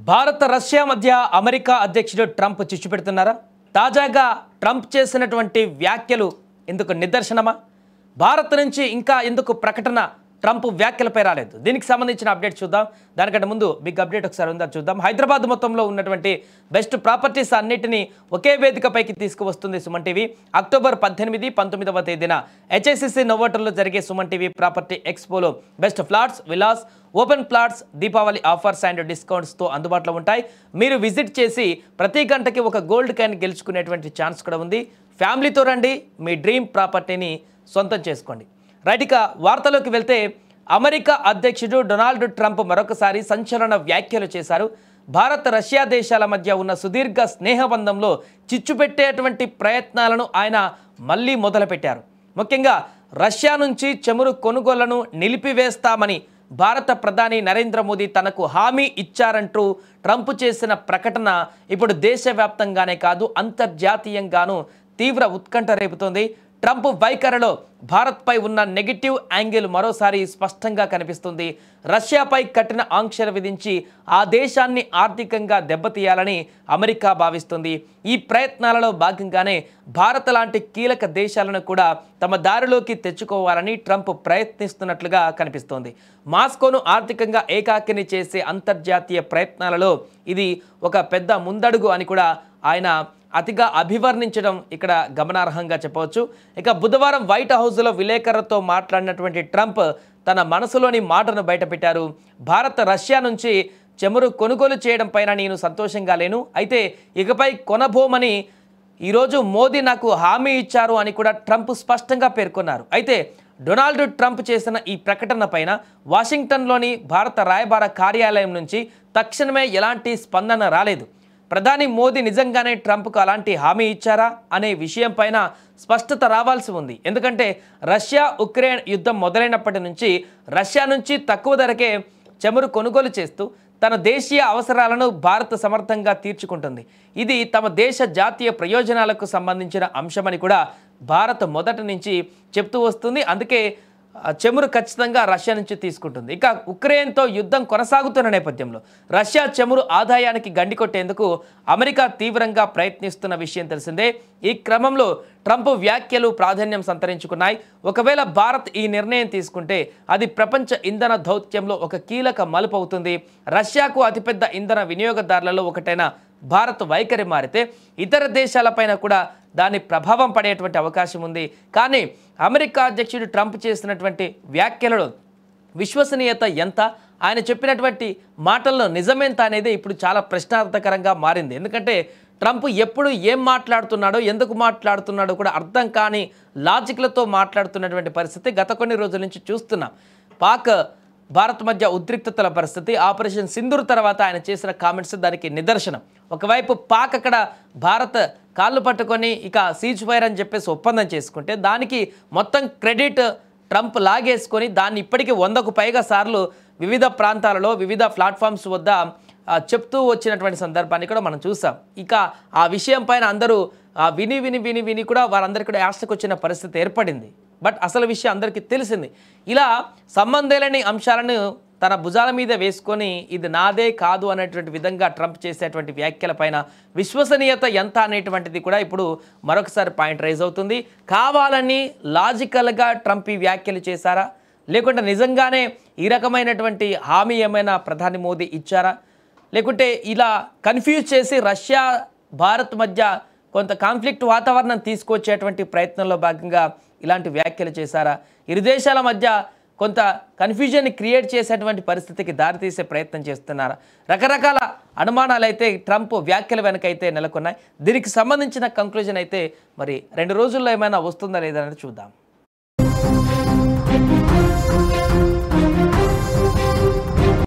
భారత రష్యా మధ్య అమెరికా అధ్యక్షుడు ట్రంప్ చిచ్చు పెడుతున్నారా? తాజాగా ట్రంప్ చేసినటువంటి వ్యాఖ్యలు ఇందుకు నిదర్శనమా? భారత్ నుంచి ఇంకా ఎందుకు ప్రకటన ట్రంప్ వ్యాఖ్యలపై రాలేదు? దీనికి సంబంధించిన అప్డేట్ చూద్దాం. దానికంటే ముందు బిగ్ అప్డేట్ ఒకసారి ఉందా చూద్దాం. హైదరాబాద్ మొత్తంలో ఉన్నటువంటి బెస్ట్ ప్రాపర్టీస్ అన్నిటినీ ఒకే వేదికపైకి తీసుకువస్తుంది సుమన్ టీవీ. అక్టోబర్ 18, 19వ తేదీన HICC నోవోటల్లో జరిగే సుమన్ టీవీ ప్రాపర్టీ ఎక్స్పోలో best flats, villas, open plots Deepavali offers and డిస్కౌంట్స్తో అందుబాటులో ఉంటాయి. మీరు విజిట్ చేసి ప్రతి గంటకి ఒక గోల్డ్ కాయిన్ గెలుచుకునేటువంటి ఛాన్స్ కూడా ఉంది. ఫ్యామిలీతో రండి, మీ డ్రీమ్ ప్రాపర్టీని సొంతం చేసుకోండి. రైట్, ఇక వార్తలోకి వెళ్తే అమెరికా అధ్యక్షుడు డొనాల్డ్ ట్రంప్ మరొకసారి సంచలన వ్యాఖ్యలు చేశారు. భారత్ రష్యా దేశాల మధ్య ఉన్న సుదీర్ఘ స్నేహబంధంలో చిచ్చు పెట్టేటువంటి ప్రయత్నాలను ఆయన మళ్ళీ మొదలుపెట్టారు. ముఖ్యంగా రష్యా నుంచి చమురు కొనుగోళ్లను నిలిపివేస్తామని భారత ప్రధాని నరేంద్ర మోదీ తనకు హామీ ఇచ్చారంటూ ట్రంప్ చేసిన ప్రకటన ఇప్పుడు దేశవ్యాప్తంగానే కాదు అంతర్జాతీయంగానూ తీవ్ర ఉత్కంఠ రేపుతోంది. ట్రంప్ వైఖరిలో భారత్పై ఉన్న నెగిటివ్ యాంగిల్ మరోసారి స్పష్టంగా కనిపిస్తుంది. రష్యాపై కఠిన ఆంక్షలు విధించి ఆ దేశాన్ని ఆర్థికంగా దెబ్బతీయాలని అమెరికా భావిస్తుంది. ఈ ప్రయత్నాలలో భాగంగానే భారత్ లాంటి కీలక దేశాలను కూడా తమ దారిలోకి తెచ్చుకోవాలని ట్రంప్ ప్రయత్నిస్తున్నట్లుగా కనిపిస్తోంది. మాస్కోను ఆర్థికంగా ఏకాకిని చేసే అంతర్జాతీయ ప్రయత్నాలలో ఇది ఒక పెద్ద ముందడుగు అని కూడా ఆయన అతిగా అభివర్ణించడం ఇక్కడ గమనార్హంగా చెప్పవచ్చు. ఇక బుధవారం వైట్ హౌస్లో విలేకరులతో మాట్లాడినటువంటి ట్రంప్ తన మనసులోని మాటను బయటపెట్టారు. భారత్ రష్యా నుంచి చమురు కొనుగోలు చేయడం పైన నేను సంతోషంగా లేను, అయితే ఇకపై కొనబోమని ఈరోజు మోదీ నాకు హామీ ఇచ్చారు అని కూడా ట్రంప్ స్పష్టంగా పేర్కొన్నారు. అయితే డొనాల్డ్ ట్రంప్ చేసిన ఈ ప్రకటన పైన వాషింగ్టన్లోని భారత రాయబార కార్యాలయం నుంచి తక్షణమే ఎలాంటి స్పందన రాలేదు. ప్రధాని మోదీ నిజంగానే ట్రంప్కు అలాంటి హామీ ఇచ్చారా అనే విషయం పైన స్పష్టత రావాల్సి ఉంది. ఎందుకంటే రష్యా ఉక్రెయిన్ యుద్ధం మొదలైనప్పటి నుంచి రష్యా నుంచి తక్కువ ధరకే చమురు కొనుగోలు చేస్తూ తన దేశీయ అవసరాలను భారత్ సమర్థంగా తీర్చుకుంటుంది. ఇది తమ దేశ జాతీయ ప్రయోజనాలకు సంబంధించిన అంశమని కూడా భారత్ మొదటి నుంచి చెప్తూ వస్తుంది. అందుకే చమురు ఖచ్చితంగా రష్యా నుంచి తీసుకుంటుంది. ఇక ఉక్రెయిన్తో యుద్ధం కొనసాగుతున్న నేపథ్యంలో రష్యా చమురు ఆదాయానికి గండి కొట్టేందుకు అమెరికా తీవ్రంగా ప్రయత్నిస్తున్న విషయం తెలిసిందే. ఈ క్రమంలో ట్రంప్ వ్యాఖ్యలు ప్రాధాన్యం సంతరించుకున్నాయి. ఒకవేళ భారత్ ఈ నిర్ణయం తీసుకుంటే అది ప్రపంచ ఇంధన దౌత్యంలో ఒక కీలక మలుపు అవుతుంది. రష్యాకు అతిపెద్ద ఇంధన వినియోగదారులలో ఒకటైన భారత్ వైఖరి మారితే ఇతర దేశాలపైన కూడా దాని ప్రభావం పడేటువంటి అవకాశం ఉంది. కానీ అమెరికా అధ్యక్షుడు ట్రంప్ చేసినటువంటి వ్యాఖ్యలలో విశ్వసనీయత ఎంత, ఆయన చెప్పినటువంటి మాటల్లో నిజమెంత అనేది ఇప్పుడు చాలా ప్రశ్నార్థకరంగా మారింది. ఎందుకంటే ట్రంప్ ఎప్పుడు ఏం మాట్లాడుతున్నాడో, ఎందుకు మాట్లాడుతున్నాడో కూడా అర్థం కాని లాజిక్లతో మాట్లాడుతున్నటువంటి పరిస్థితి గత కొన్ని రోజుల నుంచి చూస్తున్నాం. పాక్ భారత్ మధ్య ఉద్రిక్తతల పరిస్థితి, ఆపరేషన్ సింధూర్ తర్వాత ఆయన చేసిన కామెంట్స్ దానికి నిదర్శనం. ఒకవైపు పాక్ అక్కడ భారత్ కాళ్ళు పట్టుకొని ఇక సీజ్ ఫైర్ అని చెప్పేసి ఒప్పందం చేసుకుంటే దానికి మొత్తం క్రెడిట్ ట్రంప్ లాగేసుకొని దాన్ని ఇప్పటికీ 100కు పైగా సార్లు వివిధ ప్రాంతాలలో వివిధ ప్లాట్ఫామ్స్ వద్ద చెప్తూ వచ్చినటువంటి సందర్భాన్ని కూడా మనం చూసాం. ఇక ఆ విషయం పైన అందరూ విని విని విని విని కూడా వారందరికీ కూడా యాస్టకు వచ్చిన పరిస్థితి ఏర్పడింది. బట్ అసలు విషయం అందరికీ తెలిసింది. ఇలా సంబంధం లేని అంశాలను తన భుజాల మీద వేసుకొని ఇది నాదే కాదు అనేటువంటి విధంగా ట్రంప్ చేసేటువంటి వ్యాఖ్యల పైన విశ్వసనీయత ఎంత అనేటువంటిది కూడా ఇప్పుడు మరొకసారి పాయింట్ రైజ్ అవుతుంది. కావాలని లాజికల్గా ట్రంప్ ఈ వ్యాఖ్యలు చేశారా, లేకుంటే నిజంగానే ఈ రకమైనటువంటి హామీ ఏమైనా ప్రధాని మోదీ ఇచ్చారా, లేకుంటే ఇలా కన్ఫ్యూజ్ చేసి రష్యా భారత్ మధ్య కొంత కాన్ఫ్లిక్ట్ వాతావరణం తీసుకొచ్చేటువంటి ప్రయత్నంలో భాగంగా ఇలాంటి వ్యాఖ్యలు చేశారా, ఇరు దేశాల మధ్య కొంత కన్ఫ్యూజన్ని క్రియేట్ చేసేటువంటి పరిస్థితికి దారితీసే ప్రయత్నం చేస్తున్నారా? రకరకాల అనుమానాలు అయితే ట్రంప్ వ్యాఖ్యల వెనకైతే నెలకొన్నాయి. దీనికి సంబంధించిన కంక్లూజన్ అయితే మరి 2 రోజుల్లో ఏమైనా వస్తుందా లేదా అనేది చూద్దాం.